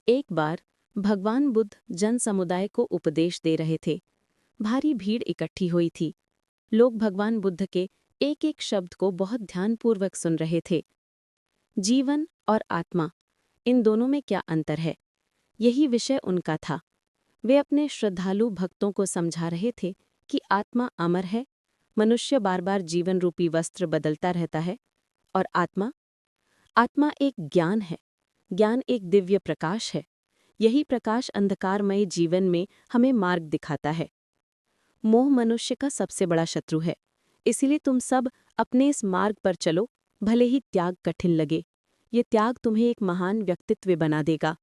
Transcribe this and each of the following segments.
एक बार भगवान बुद्ध जन समुदाय को उपदेश दे रहे थे। भारी भीड़ इकट्ठी हुई थी। लोग भगवान बुद्ध के एक एक शब्द को बहुत ध्यानपूर्वक सुन रहे थे। जीवन और आत्मा, इन दोनों में क्या अंतर है, यही विषय उनका था। वे अपने श्रद्धालु भक्तों को समझा रहे थे कि आत्मा अमर है, मनुष्य बार बार जीवन रूपी वस्त्र बदलता रहता है। और आत्मा आत्मा एक ज्ञान है। ज्ञान एक दिव्य प्रकाश है। यही प्रकाश अंधकारमय जीवन में हमें मार्ग दिखाता है। मोह मनुष्य का सबसे बड़ा शत्रु है। इसीलिए तुम सब अपने इस मार्ग पर चलो, भले ही त्याग कठिन लगे। ये त्याग तुम्हें एक महान व्यक्तित्व बना देगा।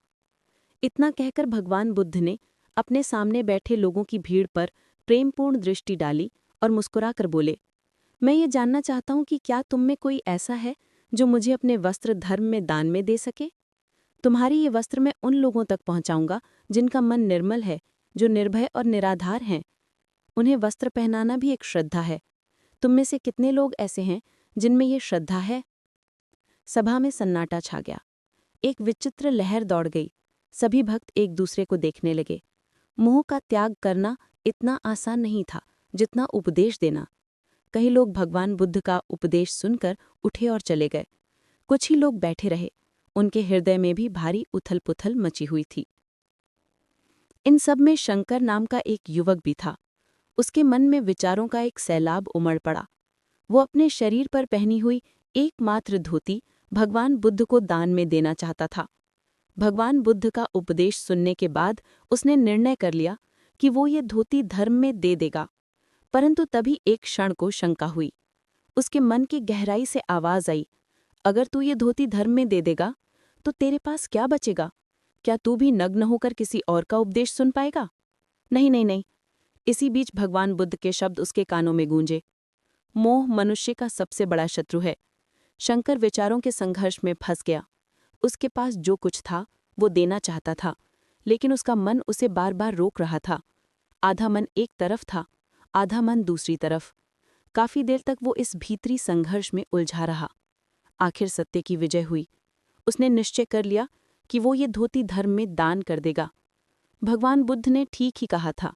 इतना कहकर भगवान बुद्ध ने अपने सामने बैठे लोगों की भीड़ पर प्रेमपूर्ण दृष्टि डाली और मुस्कुराकर बोले, मैं ये जानना चाहता हूं कि क्या तुम में कोई ऐसा है जो मुझे अपने वस्त्र धर्म में दान में दे सके। तुम्हारी ये वस्त्र मैं उन लोगों तक पहुंचाऊंगा जिनका मन निर्मल है, जो निर्भय और निराधार हैं। उन्हें वस्त्र पहनाना भी एक श्रद्धा है। तुम में से कितने लोग ऐसे हैं जिनमें ये श्रद्धा है। सभा में सन्नाटा छा गया। एक विचित्र लहर दौड़ गई। सभी भक्त एक दूसरे को देखने लगे। मोह का त्याग करना इतना आसान नहीं था जितना उपदेश देना। कई लोग भगवान बुद्ध का उपदेश सुनकर उठे और चले गए। कुछ ही लोग बैठे रहे। उनके हृदय में भी भारी उथल-पुथल मची हुई थी। इन सब में शंकर नाम का एक युवक भी था। उसके मन में विचारों का एक सैलाब उमड़ पड़ा। वो अपने शरीर पर पहनी हुई एकमात्र धोती भगवान बुद्ध को दान में देना चाहता था। भगवान बुद्ध का उपदेश सुनने के बाद उसने निर्णय कर लिया कि वो ये धोती धर्म में दे देगा। परंतु तभी एक क्षण को शंका हुई। उसके मन की गहराई से आवाज आई, अगर तू ये धोती धर्म में दे देगा तो तेरे पास क्या बचेगा। क्या तू भी नग्न होकर किसी और का उपदेश सुन पाएगा। नहीं नहीं नहीं। इसी बीच भगवान बुद्ध के शब्द उसके कानों में गूंजे, मोह मनुष्य का सबसे बड़ा शत्रु है। शंकर विचारों के संघर्ष में फंस गया। उसके पास जो कुछ था वो देना चाहता था, लेकिन उसका मन उसे बार बार रोक रहा था। आधा मन एक तरफ था, आधा मन दूसरी तरफ। काफी देर तक वो इस भीतरी संघर्ष में उलझा रहा। आखिर सत्य की विजय हुई। उसने निश्चय कर लिया कि वो ये धोती धर्म में दान कर देगा। भगवान बुद्ध ने ठीक ही कहा था,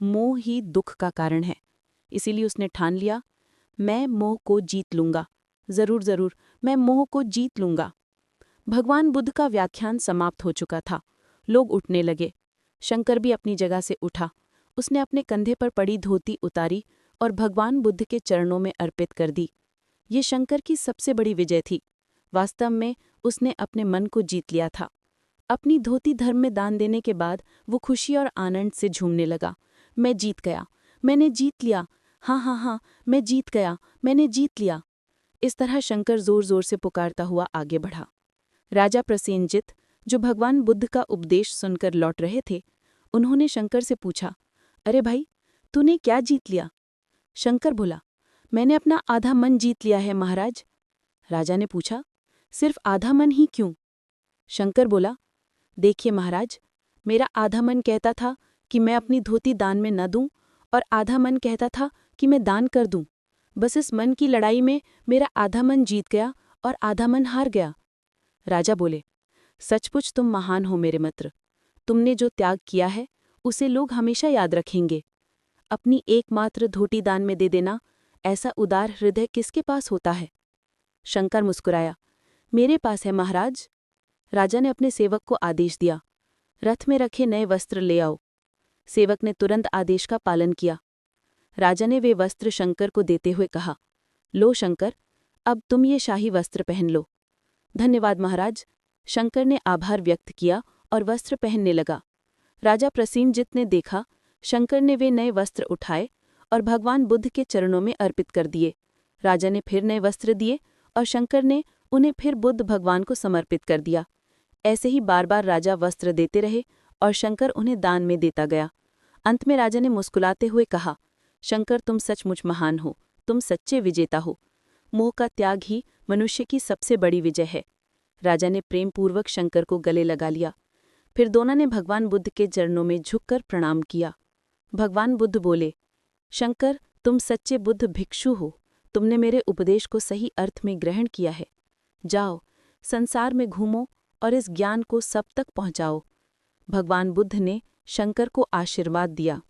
मोह ही दुख का कारण है। इसीलिए उसने ठान लिया, मैं मोह को जीत लूंगा। जरूर जरूर मैं मोह को जीत लूंगा। भगवान बुद्ध का व्याख्यान समाप्त हो चुका था। लोग उठने लगे। शंकर भी अपनी जगह से उठा। उसने अपने कंधे पर पड़ी धोती उतारी और भगवान बुद्ध के चरणों में अर्पित कर दी। ये शंकर की सबसे बड़ी विजय थी। वास्तव में उसने अपने मन को जीत लिया था। अपनी धोती धर्म में दान देने के बाद वो खुशी और आनंद से झूमने लगा। मैं जीत गया, मैंने जीत लिया, हाँ हाँ हाँ, मैं जीत गया, मैंने जीत लिया। इस तरह शंकर जोर जोर से पुकारता हुआ आगे बढ़ा। राजा प्रसेनजित, जो भगवान बुद्ध का उपदेश सुनकर लौट रहे थे, उन्होंने शंकर से पूछा, अरे भाई, तूने क्या जीत लिया। शंकर बोला, मैंने अपना आधा मन जीत लिया है महाराज। राजा ने पूछा, सिर्फ आधा मन ही क्यों। शंकर बोला, देखिए महाराज, मेरा आधा मन कहता था कि मैं अपनी धोती दान में न दूं, और आधा मन कहता था कि मैं दान कर दूं। बस इस मन की लड़ाई में मेरा आधा मन जीत गया और आधा मन हार गया। राजा बोले, सचमुच तुम महान हो मेरे मित्र। तुमने जो त्याग किया है उसे लोग हमेशा याद रखेंगे। अपनी एकमात्र धोती दान में दे देना, ऐसा उदार हृदय किसके पास होता है। शंकर मुस्कुराया, मेरे पास है महाराज। राजा ने अपने सेवक को आदेश दिया, रथ में रखे नए वस्त्र ले आओ। सेवक ने तुरंत आदेश का पालन किया। राजा ने वे वस्त्र शंकर को देते हुए कहा, लो शंकर, अब तुम ये शाही वस्त्र पहन लो। धन्यवाद महाराज। शंकर ने आभार व्यक्त किया और वस्त्र पहनने लगा। राजा प्रसेनजित ने देखा, शंकर ने वे नए वस्त्र उठाए और भगवान बुद्ध के चरणों में अर्पित कर दिए। राजा ने फिर नए वस्त्र दिए और शंकर ने उन्हें फिर बुद्ध भगवान को समर्पित कर दिया। ऐसे ही बार बार राजा वस्त्र देते रहे और शंकर उन्हें दान में देता गया। अंत में राजा ने मुस्कुराते हुए कहा, शंकर तुम सचमुच महान हो, तुम सच्चे विजेता हो। मोह का त्याग ही मनुष्य की सबसे बड़ी विजय है। राजा ने प्रेमपूर्वक शंकर को गले लगा लिया। फिर दोनों ने भगवान बुद्ध के चरणों में झुककर प्रणाम किया। भगवान बुद्ध बोले, शंकर तुम सच्चे बुद्ध भिक्षु हो। तुमने मेरे उपदेश को सही अर्थ में ग्रहण किया है। जाओ, संसार में घूमो और इस ज्ञान को सब तक पहुंचाओ। भगवान बुद्ध ने शंकर को आशीर्वाद दिया,